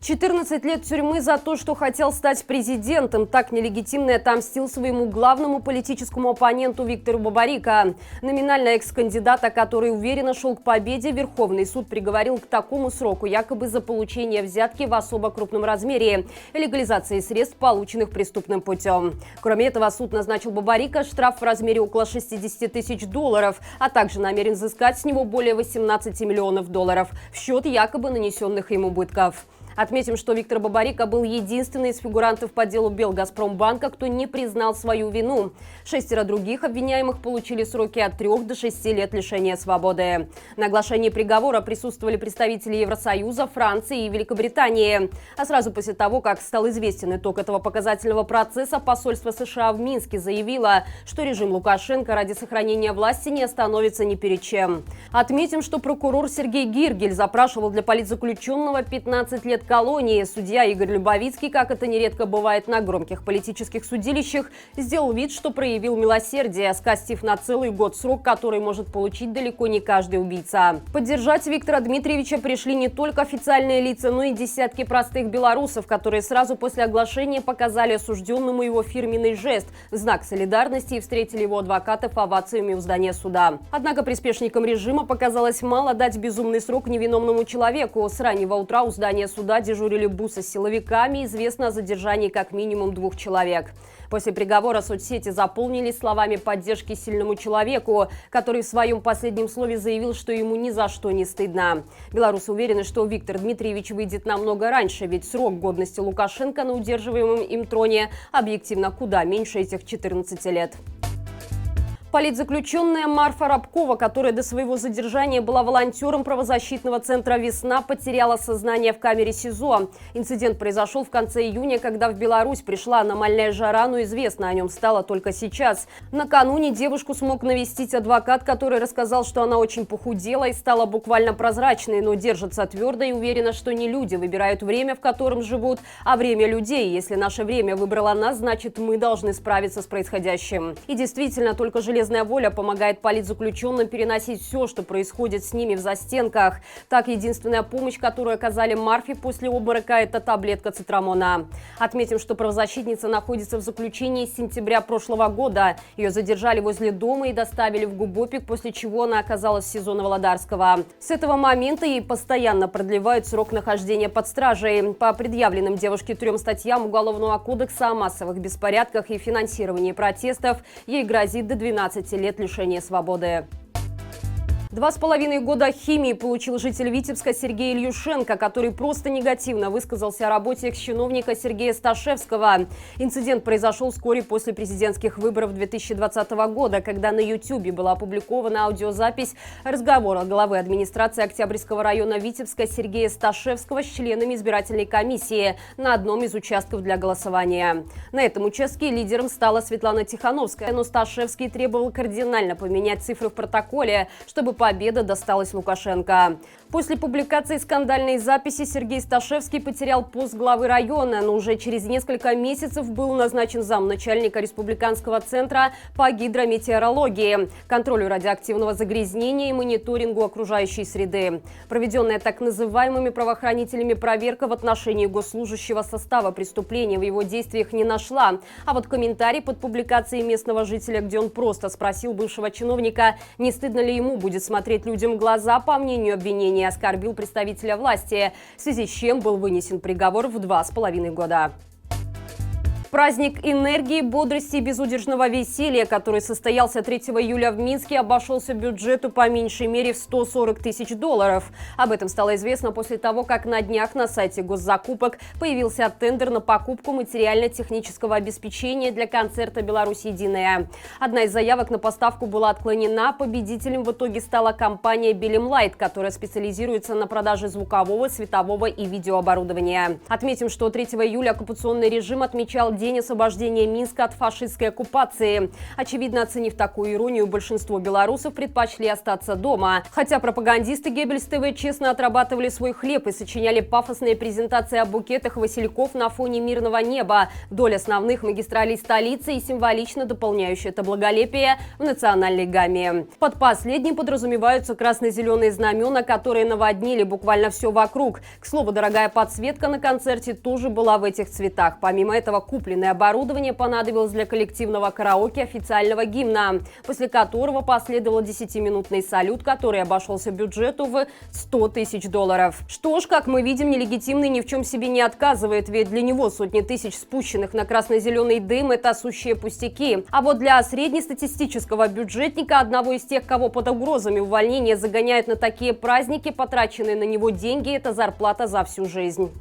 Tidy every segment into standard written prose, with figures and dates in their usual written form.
14 лет тюрьмы за то, что хотел стать президентом. Так нелегитимно отомстил своему главному политическому оппоненту Виктору Бабарико. Номинально экс-кандидата, который уверенно шел к победе, Верховный суд приговорил к такому сроку якобы за получение взятки в особо крупном размере и легализации средств, полученных преступным путем. Кроме этого, суд назначил Бабарико штраф в размере около 60 тысяч долларов, а также намерен взыскать с него более 18 миллионов долларов в счет якобы нанесенных ему убытков. Отметим, что Виктор Бабарико был единственный из фигурантов по делу Белгазпромбанка, кто не признал свою вину. 6 других обвиняемых получили сроки от 3 до 6 лет лишения свободы. На оглашении приговора присутствовали представители Евросоюза, Франции и Великобритании. А сразу после того, как стал известен итог этого показательного процесса, посольство США в Минске заявило, что режим Лукашенко ради сохранения власти не остановится ни перед чем. Отметим, что прокурор Сергей Гиргель запрашивал для политзаключенного 15 лет колонии. Судья Игорь Любовицкий, как это нередко бывает на громких политических судилищах, сделал вид, что проявил милосердие, скостив на целый год срок, который может получить далеко не каждый убийца. Поддержать Виктора Дмитриевича пришли не только официальные лица, но и десятки простых белорусов, которые сразу после оглашения показали осужденному его фирменный жест в знак солидарности и встретили его адвокатов овациями у здания суда. Однако приспешникам режима показалось мало дать безумный срок невиновному человеку. С раннего утра у здания суда дежурили бусы с силовиками, известно о задержании как минимум 2 человек. После приговора соцсети заполнились словами поддержки сильному человеку, который в своем последнем слове заявил, что ему ни за что не стыдно. Белорусы уверены, что Виктор Дмитриевич выйдет намного раньше, ведь срок годности Лукашенко на удерживаемом им троне объективно куда меньше этих 14 лет. Политзаключенная Марфа Рабкова, которая до своего задержания была волонтером правозащитного центра «Весна», потеряла сознание в камере СИЗО. Инцидент произошел в конце июня, когда в Беларусь пришла аномальная жара, но известно о нем стало только сейчас. Накануне девушку смог навестить адвокат, который рассказал, что она очень похудела и стала буквально прозрачной, но держится твердо и уверена, что не люди выбирают время, в котором живут, а время людей. Если наше время выбрало нас, значит, мы должны справиться с происходящим. И действительно, только железная воля помогает политзаключенным переносить все, что происходит с ними в застенках. Так, единственная помощь, которую оказали Марфе после обморока, это таблетка цитрамона. Отметим, что правозащитница находится в заключении с сентября прошлого года. Ее задержали возле дома и доставили в Губопик, после чего она оказалась в СИЗО Новодарского. С этого момента ей постоянно продлевают срок нахождения под стражей. По предъявленным девушке 3 статьям Уголовного кодекса о массовых беспорядках и финансировании протестов ей грозит до 12 лет лишения свободы. 2,5 года химии получил житель Витебска Сергей Ильюшенко, который просто негативно высказался о работе экс-чиновника Сергея Сташевского. Инцидент произошел вскоре после президентских выборов 2020 года, когда на YouTube была опубликована аудиозапись разговора главы администрации Октябрьского района Витебска Сергея Сташевского с членами избирательной комиссии на одном из участков для голосования. На этом участке лидером стала Светлана Тихановская, но Сташевский требовал кардинально поменять цифры в протоколе, чтобы победа досталась Лукашенко. После публикации скандальной записи Сергей Сташевский потерял пост главы района, но уже через несколько месяцев был назначен замначальника Республиканского центра по гидрометеорологии, контролю радиоактивного загрязнения и мониторингу окружающей среды. Проведенная так называемыми правоохранителями проверка в отношении госслужащего состава преступления в его действиях не нашла. А вот комментарий под публикацией местного жителя, где он просто спросил бывшего чиновника, не стыдно ли ему будет смотреть людям в глаза, по мнению обвинения, оскорбил представителя власти, в связи с чем был вынесен приговор в 2,5 года. Праздник энергии, бодрости и безудержного веселья, который состоялся 3 июля в Минске, обошелся бюджету по меньшей мере в 140 тысяч долларов. Об этом стало известно после того, как на днях на сайте госзакупок появился тендер на покупку материально-технического обеспечения для концерта «Беларусь единая». Одна из заявок на поставку была отклонена. Победителем в итоге стала компания «Белимлайт», которая специализируется на продаже звукового, светового и видеооборудования. Отметим, что 3 июля оккупационный режим отмечал День день освобождения Минска от фашистской оккупации. Очевидно, оценив такую иронию, большинство белорусов предпочли остаться дома. Хотя пропагандисты Геббельс ТВ честно отрабатывали свой хлеб и сочиняли пафосные презентации о букетах васильков на фоне мирного неба вдоль основных магистралей столицы и символично дополняющие это благолепие в национальной гамме. Под последним подразумеваются красно-зеленые знамена, которые наводнили буквально все вокруг. К слову, дорогая подсветка на концерте тоже была в этих цветах. Помимо этого, купленное оборудование понадобилось для коллективного караоке официального гимна, после которого последовал 10-минутный салют, который обошелся бюджету в $100 тысяч. Что ж, как мы видим, нелегитимный ни в чем себе не отказывает, ведь для него сотни тысяч спущенных на красно-зеленый дым – это сущие пустяки. А вот для среднестатистического бюджетника, одного из тех, кого под угрозами увольнения загоняют на такие праздники, потраченные на него деньги – это зарплата за всю жизнь.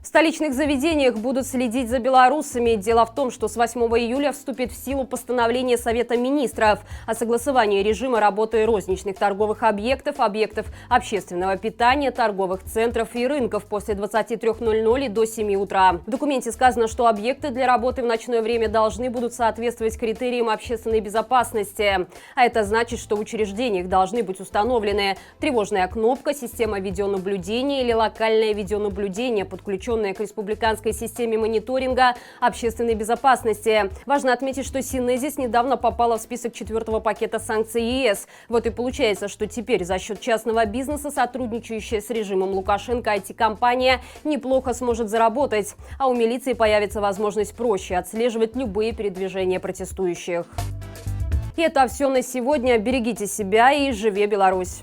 В столичных заведениях будут следить за белорусами. Дело в том, что с 8 июля вступит в силу постановление Совета министров о согласовании режима работы розничных торговых объектов, объектов общественного питания, торговых центров и рынков после 23:00 и до 7 утра. В документе сказано, что объекты для работы в ночное время должны будут соответствовать критериям общественной безопасности. А это значит, что в учреждениях должны быть установлены тревожная кнопка, система видеонаблюдения или локальное видеонаблюдение, подключенное к республиканской системе мониторинга общественной безопасности. Важно отметить, что Синезис недавно попала в список 4-го пакета санкций ЕС. Вот и получается, что теперь за счет частного бизнеса, сотрудничающая с режимом Лукашенко, IT-компания неплохо сможет заработать. А у милиции появится возможность проще отслеживать любые передвижения протестующих. И это все на сегодня. Берегите себя и живи Беларусь!